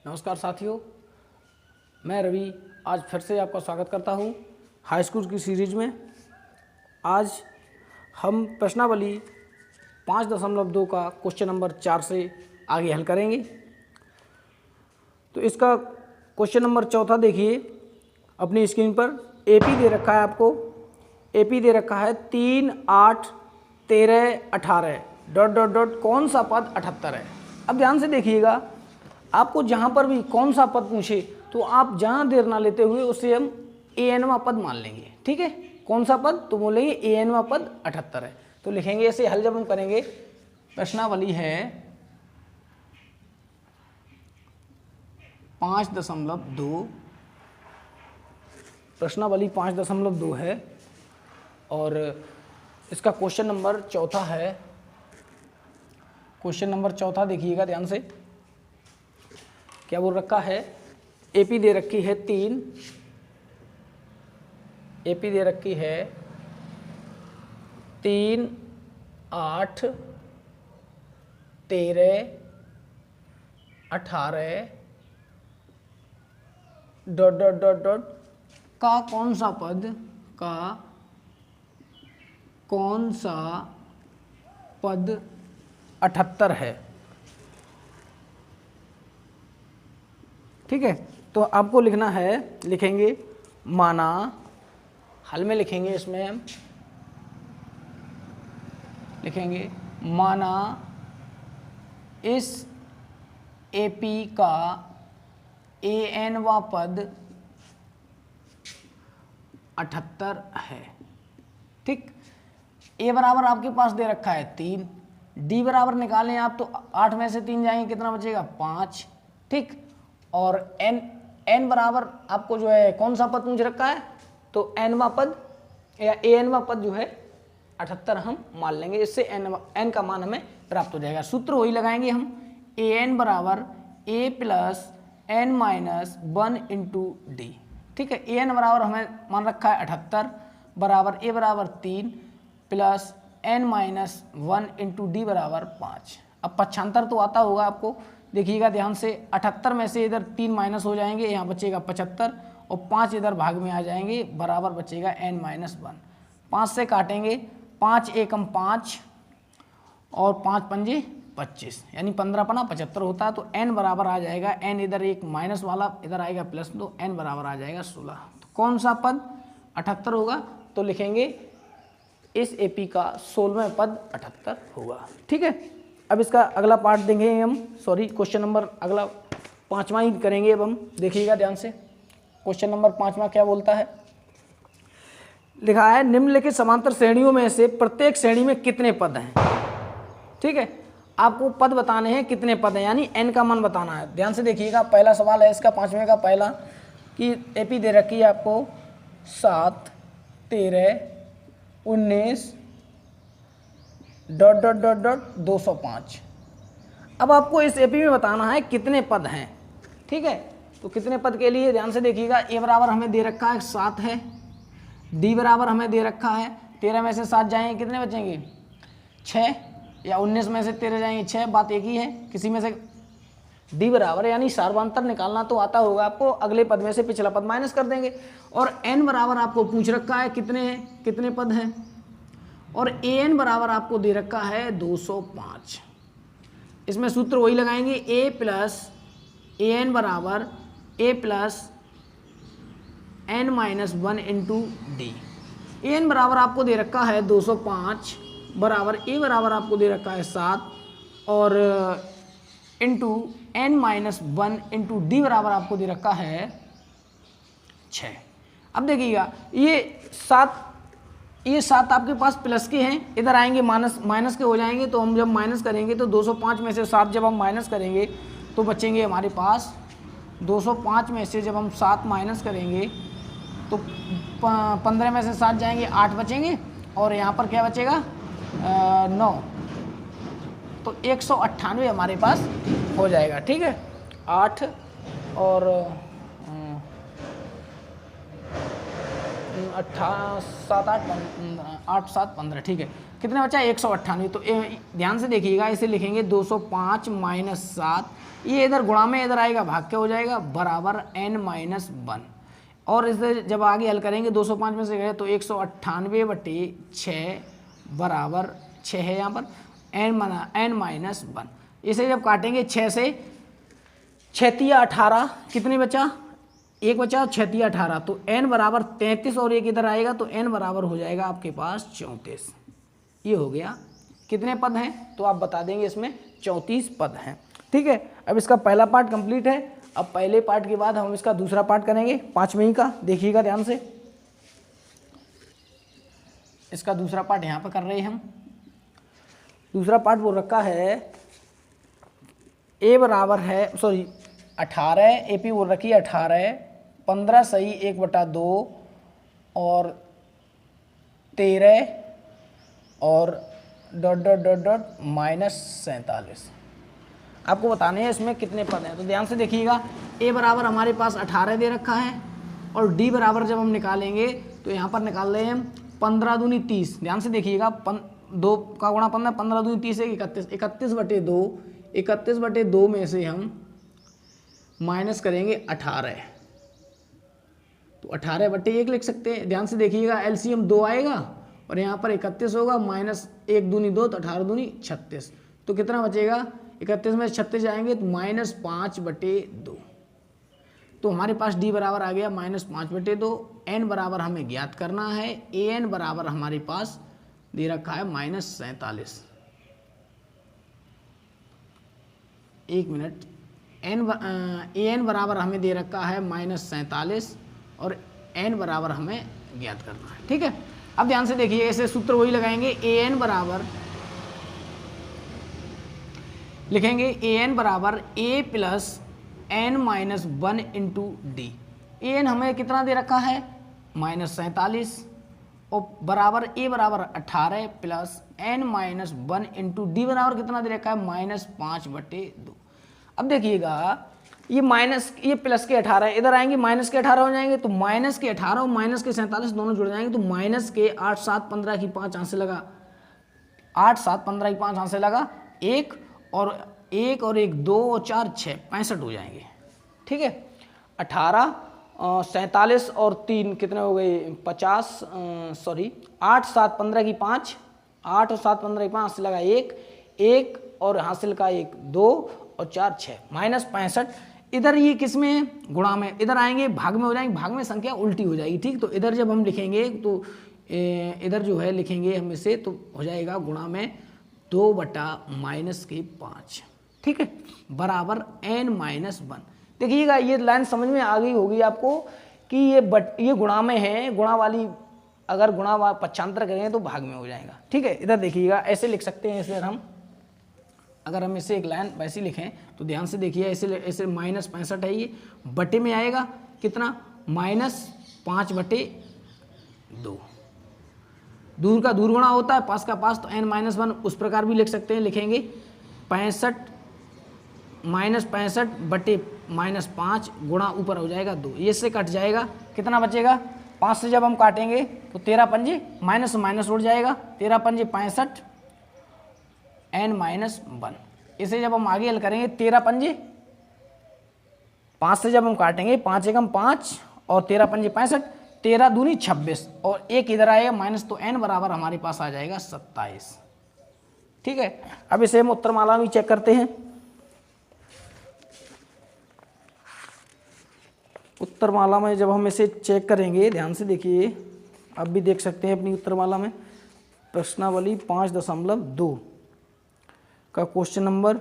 नमस्कार साथियों, मैं रवि आज फिर से आपका स्वागत करता हूं हाई स्कूल की सीरीज में। आज हम प्रश्नावली 5.2 का क्वेश्चन नंबर 4 से आगे हल करेंगे। तो इसका क्वेश्चन नंबर 4 देखिए अपनी स्क्रीन पर। एपी दे रखा है आपको, एपी दे रखा है 3, 8, 13, 18 ... कौन सा पद 78 है। अब ध्यान से देखिएगा, आपको जहाँ पर भी कौन सा पद पूछे तो आप जहाँ देर ना लेते हुए उसे हम एनवा पद मान लेंगे। ठीक है, कौन सा पद तो बोलेंगे एनवा पद 78 है। तो लिखेंगे ऐसे हल जब हम करेंगे। प्रश्नावली है 5.2, प्रश्नावली 5.2 है और इसका क्वेश्चन नंबर 4 है। क्वेश्चन नंबर 4 देखिएगा ध्यान से, क्या बोल रखा है। एपी दे रखी है 3, एपी दे रखी है 3, 8, 13, 18 ... का कौन सा पद, का कौन सा पद 78 है। ठीक है, तो आपको लिखना है, लिखेंगे माना, हल में लिखेंगे, इसमें हम लिखेंगे माना इस एपी का एनवा पद 78 है। ठीक, ए बराबर आपके पास दे रखा है 3, डी बराबर निकालें आप तो 8 में से 3 जाएंगे, कितना बचेगा 5। ठीक, और एन बराबर आपको जो है कौन सा पद पूछ रखा है तो एनवा पद या एनवा पद जो है 78 हम मान लेंगे। इससे एन का मान हमें प्राप्त हो जाएगा। सूत्र वही लगाएंगे हम, ए एन बराबर A plus N minus 1 into D. ठीक है, ए एन बराबर हमें मान रखा है 78 बराबर ए बराबर 3 plus N minus 1 into d बराबर 5। अब पक्षांतर तो आता होगा आपको, देखिएगा ध्यान से। 78 में से इधर 3 माइनस हो जाएंगे, यहाँ बचेगा 75 और 5 इधर भाग में आ जाएंगे, बराबर बचेगा n माइनस 1। 5 से काटेंगे, 5 एकम 5 और 5 पंजे 25, यानी 15 पना 75 होता है। तो n बराबर आ जाएगा, n इधर एक माइनस वाला इधर आएगा प्लस, तो n बराबर आ जाएगा 16। तो कौन सा पद 78 होगा तो लिखेंगे इस एपी का 16वां पद 78 होगा। ठीक है, अब इसका अगला पार्ट देंगे हम, सॉरी क्वेश्चन नंबर अगला 5वां ही करेंगे अब हम। देखिएगा ध्यान से, क्वेश्चन नंबर 5वां क्या बोलता है। लिखा है निम्नलिखित समांतर श्रेणियों में से प्रत्येक श्रेणी में कितने पद हैं। ठीक है, आपको पद बताने हैं कितने पद हैं, यानी n का मान बताना है। ध्यान से देखिएगा, पहला सवाल है इसका 5वें का पहला कि एपी दे रखी है आपको 7, 13, 19 ... 205। अब आपको इस एपी में बताना है कितने पद हैं। ठीक है, तो कितने पद के लिए ध्यान से देखिएगा। ए बराबर हमें दे रखा है 7 है, डी बराबर हमें दे रखा है 13 में से 7 जाएंगे, कितने बचेंगे 6, या 19 में से 13 जाएंगे 6, बात एक ही है। किसी में से डी बराबर यानी सार्वंतर निकालना तो आता होगा आपको, अगले पद में से पिछला पद माइनस कर देंगे। और एन बराबर आपको पूछ रखा है कितने पद हैं, और ए एन बराबर आपको दे रखा है 205। इसमें सूत्र वही लगाएंगे, ए प्लस ए एन बराबर A plus N minus 1 into D. A N बराबर आपको दे रखा है 205 बराबर ए बराबर आपको दे रखा है 7 और into n minus 1 into d बराबर आपको दे रखा है 6। अब देखिएगा ये 7 आपके पास प्लस के हैं, इधर आएंगे माइनस के हो जाएंगे। तो हम जब माइनस करेंगे तो 205 में से 7 जब हम माइनस करेंगे तो बचेंगे हमारे पास 205 में से जब हम 7 माइनस करेंगे तो 15 में से 7 जाएंगे 8 बचेंगे, और यहाँ पर क्या बचेगा 9, तो 198 हमारे पास हो जाएगा। ठीक है, 8 और 8 7 15, ठीक है। कितना बचा 198। तो ध्यान से देखिएगा, इसे लिखेंगे 205 माइनस 7, ये इधर गुणा में इधर आएगा, भाग क्या हो जाएगा, बराबर n माइनस 1। और इसे जब आगे हल करेंगे 205 में से गए तो 198/6 बराबर 6 है यहाँ पर, n माइनस 1। इसे जब काटेंगे 6 से, 6 18, कितने बचा, 1 बचा, 6 18, तो n बराबर 33 और 1 इधर आएगा तो n बराबर हो जाएगा आपके पास 34। ये हो गया। कितने पद हैं तो आप बता देंगे, इसमें 34 पद हैं। ठीक है, अब इसका पहला पार्ट कंप्लीट है। अब पहले पार्ट के बाद हम इसका दूसरा पार्ट करेंगे 5वें ही का, देखिएगा ध्यान से। इसका दूसरा पार्ट यहाँ पर कर रहे हैं हम। दूसरा पार्ट वो रखा है a बराबर है 18, AP वो रखी है 18, 15 सही 1/2 और 13 और dot dot dot dot minus 47। आपको बताने हैं इसमें कितने पद हैं, तो ध्यान से देखिएगा। a बराबर हमारे पास 18 दे रखा है और d बराबर जब हम निकालेंगे तो यहाँ पर निकाल रहे हैं हम 15 दूनी 30। ध्यान से देखिएगा, 2 का गुणा 15, 15 दूनी 30 है 31, 31/2, 31/2 में से हम माइनस करेंगे 18, तो 18/1 लिख सकते हैं। ध्यान से देखिएगा, LCM 2 आएगा और यहाँ पर 31 होगा, माइनस 1 दूनी 2, तो 18 दूनी 36, तो कितना बचेगा, 31 में 36 जाएंगे तो -5/2। तो हमारे पास d बराबर आ गया -5/2। n बराबर हमें ज्ञात करना है, an बराबर हमारे पास दे रखा है -47। 1 मिनट, an बराबर हमें दे रखा है -47 और n बराबर हमें ज्ञात करना है। ठीक है, अब ध्यान से देखिए, ऐसे सूत्र वही लगाएंगे, an बराबर लिखेंगे an बराबर a plus n minus 1 into D. an हमें कितना दे रखा है -47 और बराबर a बराबर 18 plus n minus 1 into d बराबर कितना दे रखा है -5/2। अब देखिएगा, ये प्लस के 18 इधर आएंगे, माइनस के 18 हो जाएंगे, तो माइनस के 18 और माइनस के 47 दोनों जुड़ जाएंगे, तो माइनस के 8 7 15 की 5 यहाँ से लगा, 8 7 15 की 5 यहाँ से लगा, 1 और 1 2 और 4 6 65 हो जाएंगे। ठीक है, 18 47 और 3 कितने हो गए 50, 8 7 15 की 5, 8 और 7 15 की 5 से लगा 1 और हासिल का 1 2 और 4 6 -65। इधर ये किस में है, गुणा में, इधर आएंगे भाग में हो जाएंगे, भाग में संख्या उल्टी हो जाएगी। ठीक, तो इधर जब हम लिखेंगे तो इधर जो है लिखेंगे हम इसे, तो हो जाएगा गुणा में 2/-5। ठीक है, बराबर n-1। देखिएगा, ये लाइन समझ में आ गई होगी आपको कि ये गुणा में है, गुणा वाली अगर गुणा पक्षांतर करेंगे तो भाग में हो जाएगा। ठीक है, इधर देखिएगा, ऐसे लिख सकते हैं इसे हम, अगर हम इसे एक लाइन वैसे लिखें तो ध्यान से देखिए, ऐसे -65 है, ये बटे में आएगा कितना -5/2। दूर का दूर गुणा होता है, पास का पास, तो n-1 उस प्रकार भी लिख सकते हैं, लिखेंगे 65 -65/-5 गुणा ऊपर हो जाएगा 2, ये से कट जाएगा, कितना बचेगा 5 से जब हम काटेंगे तो 13 पंजे माइनस माइनस उड़ जाएगा, 13 पंजे 65 n-1। इसे जब हम आगे हल करेंगे 13 पंजे 5 से जब हम काटेंगे 5 एकम 5 और 13 पंजे 65, 13 दूनी 26 और 1 इधर आएगा माइनस, तो n बराबर हमारे पास आ जाएगा 27। ठीक है, अब इसे हम उत्तरमाला में चेक करते हैं। उत्तरमाला में जब हम इसे चेक करेंगे, ध्यान से देखिए, अब भी देख सकते हैं अपनी उत्तरमाला में प्रश्नावली 5.2 का क्वेश्चन नंबर,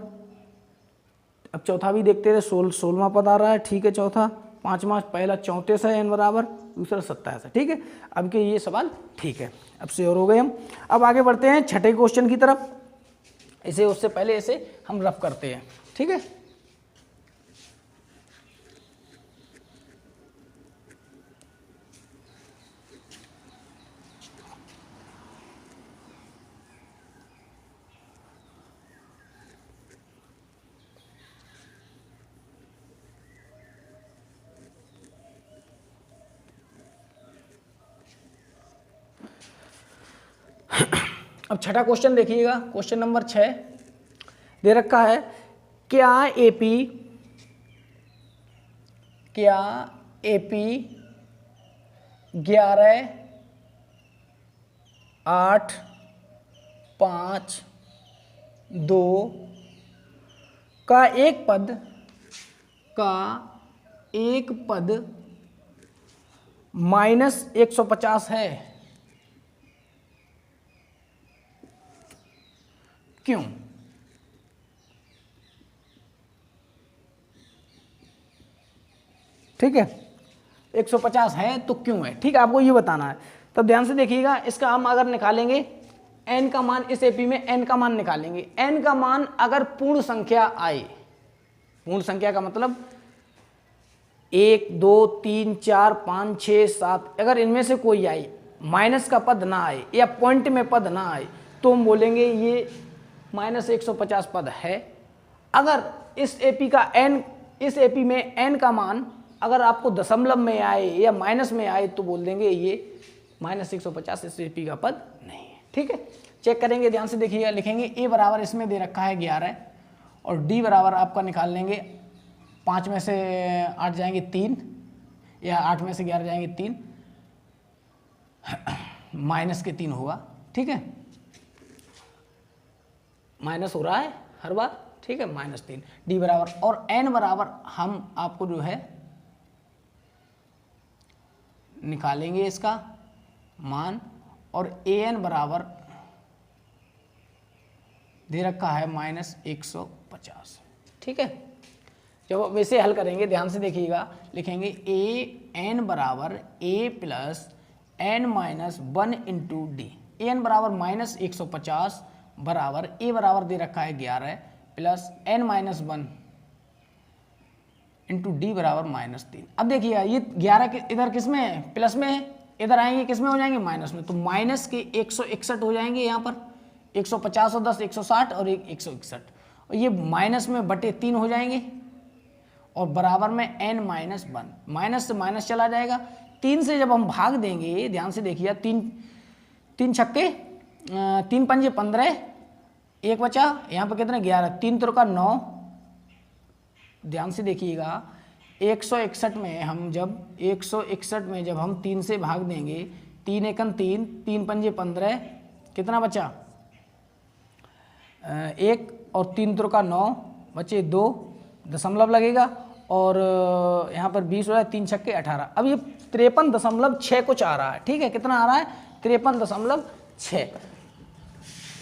अब चौथा भी देखते हैं, 16वां पद आ रहा है। ठीक है, चौथा 5वां, पहला 34 है n बराबर, दूसरा 27 है। ठीक है, अब के ये सवाल ठीक है, अब श्योर हो गए हम। अब आगे बढ़ते हैं छठे क्वेश्चन की तरफ, इसे उससे पहले इसे हम रफ करते हैं। ठीक है, अब छठा क्वेश्चन देखिएगा, क्वेश्चन नंबर 6 दे रखा है, क्या एपी 11, 8, 5, 2 का एक पद -150 है, क्यों? ठीक है, 150 है तो क्यों है, ठीक है, आपको ये बताना है। तो ध्यान से देखिएगा, इसका हम अगर निकालेंगे n का मान, इस एपी में n का मान निकालेंगे। n का मान अगर पूर्ण संख्या आए, पूर्ण संख्या का मतलब 1, 2, 3, 4, 5, 6, 7, अगर इनमें से कोई आए, माइनस का पद ना आए या पॉइंट में पद ना आए, तो हम बोलेंगे ये -150 पद है। अगर इस एपी में n का मान अगर आपको दशमलव में आए या माइनस में आए, तो बोल देंगे ये -150 इस एपी का पद नहीं है। ठीक है, चेक करेंगे, ध्यान से देखिएगा। लिखेंगे a बराबर इसमें दे रखा है 11 और d बराबर आपका निकाल लेंगे, 5 में से 8 जाएंगे 3 या 8 में से 11 जाएंगे 3, माइनस के 3 होगा। ठीक है, माइनस हो रहा है हर बार। ठीक है, -3 d बराबर, और n बराबर हम आपको जो है निकालेंगे इसका मान, और an बराबर दे रखा है -150। ठीक है, जब वैसे हल करेंगे, ध्यान से देखिएगा, लिखेंगे an बराबर a plus n minus 1 into D. an बराबर -150 बराबर a बराबर दे रखा है 11 plus n minus 1 into d बराबर -3। अब देखिएगा, ये 11 इधर किस में है, प्लस में है, इधर आएंगे किस में हो जाएंगे, माइनस में, तो माइनस के 161 हो जाएंगे यहाँ पर, 150 और 10 160 और 161, और ये माइनस में बटे 3 हो जाएंगे, और बराबर में n माइनस 1, माइनस से माइनस चला जाएगा। 3 से जब हम भाग देंगे, ध्यान से देखिए, 3 छक्के 3 पंजे 15, एक बचा, यहाँ पर कितने 11, 3 त्रिका 9। ध्यान से देखिएगा, 161 में हम जब हम 3 से भाग देंगे, 3 एकम 3, 3 पंजे 15, कितना बचा 1, और 3 त्रिका 9 बचे 2, दशमलव लगेगा, और यहाँ पर 20 हो रहा है, 3 छक्के 18। अब ये 53.6 कुछ आ रहा है। ठीक है, कितना आ रहा है, 53.6,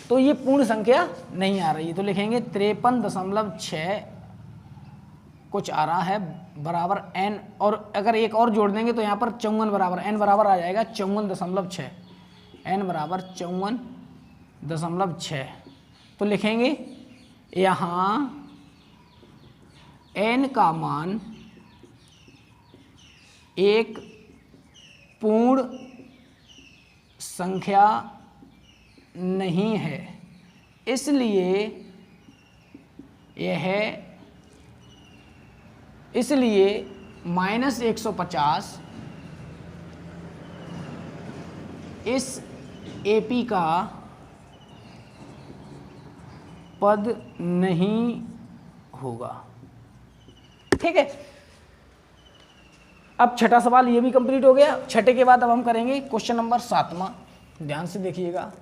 तो ये पूर्ण संख्या नहीं आ रही है, तो लिखेंगे 53.6 कुछ आ रहा है बराबर n, और अगर एक और जोड़ देंगे तो यहाँ पर 54 बराबर n बराबर आ जाएगा 54.6, n बराबर 54.6। तो लिखेंगे यहाँ n का मान एक पूर्ण संख्या नहीं है, इसलिए -150 इस एपी का पद नहीं होगा। ठीक है, अब छठा सवाल ये भी कंप्लीट हो गया। छठे के बाद अब हम करेंगे क्वेश्चन नंबर 7वां। ध्यान से देखिएगा,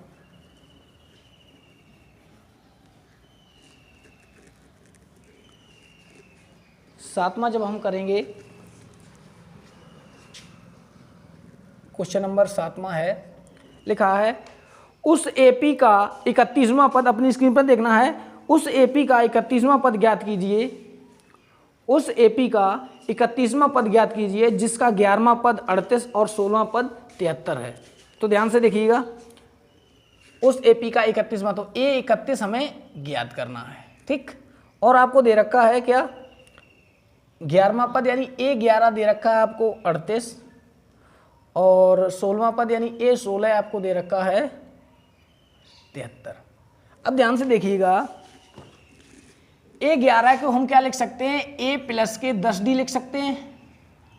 सातवां जब हम करेंगे, क्वेश्चन नंबर 7वां है, लिखा है उस एपी का 31वां पद, अपनी स्क्रीन पर देखना है, उस एपी का 31वां पद ज्ञात कीजिए, उस एपी का 31वां पद ज्ञात कीजिए जिसका 11वां पद 38 और 16वां पद 73 है। तो ध्यान से देखिएगा, उस एपी का 31वां, तो ए 31 हमें ज्ञात करना है। ठीक, और आपको दे रखा है क्या 11वां पद, यानी ए 11 दे रखा है आपको 38, और 16वां पद यानी ए 16 आपको दे रखा है 73। अब ध्यान से देखिएगा, ए 11 को हम क्या लिख सकते हैं, ए प्लस के 10d लिख सकते हैं,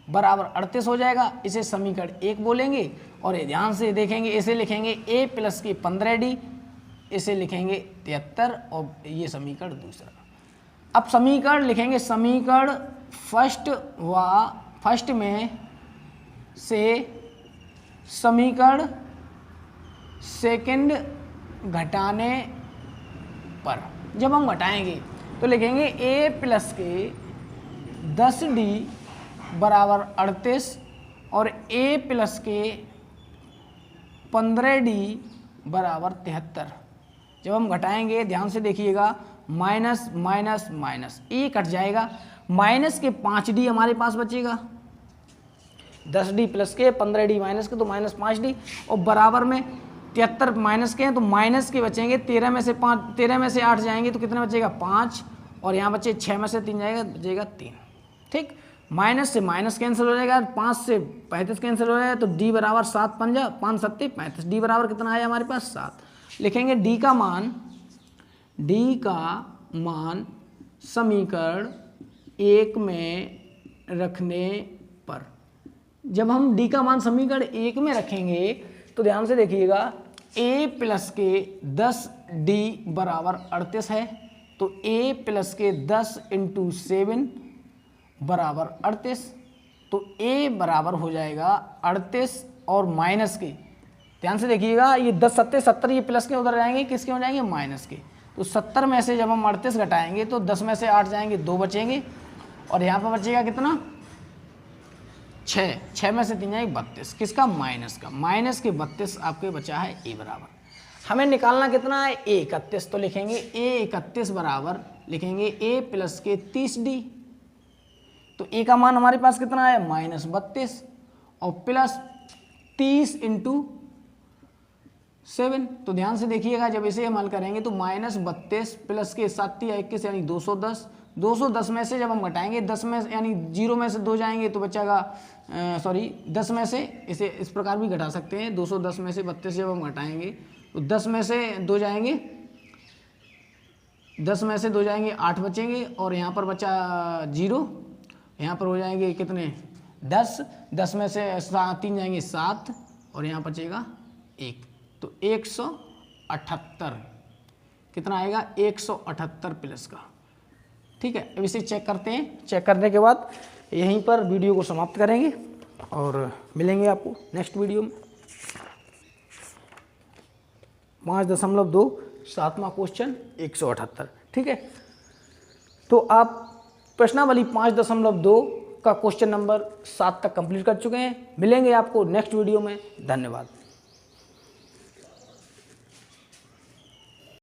बराबर 38 हो जाएगा। इसे समीकरण 1 बोलेंगे, और ये ध्यान से देखेंगे, इसे लिखेंगे ए प्लस के 15d इसे लिखेंगे 73 और ये समीकरण दूसरा। अब समीकरण लिखेंगे, समीकरण फर्स्ट में से समीकरण सेकंड घटाने पर जब हम घटाएंगे तो लिखेंगे a प्लस के 10d बराबर 38 और a प्लस के 15d बराबर 73। जब हम घटाएंगे ध्यान से देखिएगा, माइनस माइनस माइनस ए कट जाएगा, माइनस के 5d हमारे पास बचेगा, 10d प्लस के 15d माइनस के तो माइनस 5d, और बराबर में 73 माइनस के हैं तो माइनस के बचेंगे, 13 में से 8 जाएंगे तो कितना बचेगा 5, और यहाँ बचे 6 में से 3 जाएगा बचेगा 3। ठीक, माइनस से माइनस कैंसिल हो जाएगा, 5 से 35 कैंसिल हो जाएगा तो d बराबर 7 पंजा 5 सत्ते 35, d बराबर कितना आया हमारे पास 7। लिखेंगे d का मान समीकरण 1 में रखने पर। जब हम d का मान समीकरण 1 में रखेंगे तो ध्यान से देखिएगा, a प्लस के 10d बराबर 38 है तो a प्लस के 10 इंटू 7 बराबर 38, तो a बराबर हो जाएगा 38 और माइनस के, ध्यान से देखिएगा ये 10 सत्ते 70, ये प्लस के उधर जाएंगे, किसके हो जाएंगे माइनस के, तो 70 में से जब हम 38 घटाएंगे तो 10 में से 8 जाएंगे 2 बचेंगे, और यहाँ पर बचेगा कितना 6 में से 3 जाएंगे 32, किसका माइनस का, माइनस के 32 आपके बचा है a बराबर। हमें निकालना कितना है a 31, तो लिखेंगे a 31 बराबर लिखेंगे a प्लस के 30d, तो a का मान हमारे पास कितना है माइनस 32 और प्लस 30 इंटू 7, तो ध्यान से देखिएगा जब इसे हम हल करेंगे तो माइनस 32 प्लस के 7 या 21 यानी 210, 210 में से जब हम घटाएंगे 10 में यानी 0 में से 2 जाएंगे तो बचेगा 10 में से, इसे इस प्रकार भी घटा सकते हैं, 210 में से 32 जब हम घटाएंगे तो 10 में से 2 जाएंगे, 10 में से 2 जाएंगे 8 बचेंगे, और यहाँ पर बचा 0, यहाँ पर हो जाएंगे कितने 10 में से 3 जाएंगे 7, और यहाँ बचेगा 1, तो 178 कितना आएगा 178 प्लस का। ठीक है, अब इसे चेक करते हैं, चेक करने के बाद यहीं पर वीडियो को समाप्त करेंगे और मिलेंगे आपको नेक्स्ट वीडियो में। 5.2 7वां क्वेश्चन 178। ठीक है, तो आप प्रश्नावली 5.2 का क्वेश्चन नंबर 7 तक कंप्लीट कर चुके हैं। मिलेंगे आपको नेक्स्ट वीडियो में, धन्यवाद।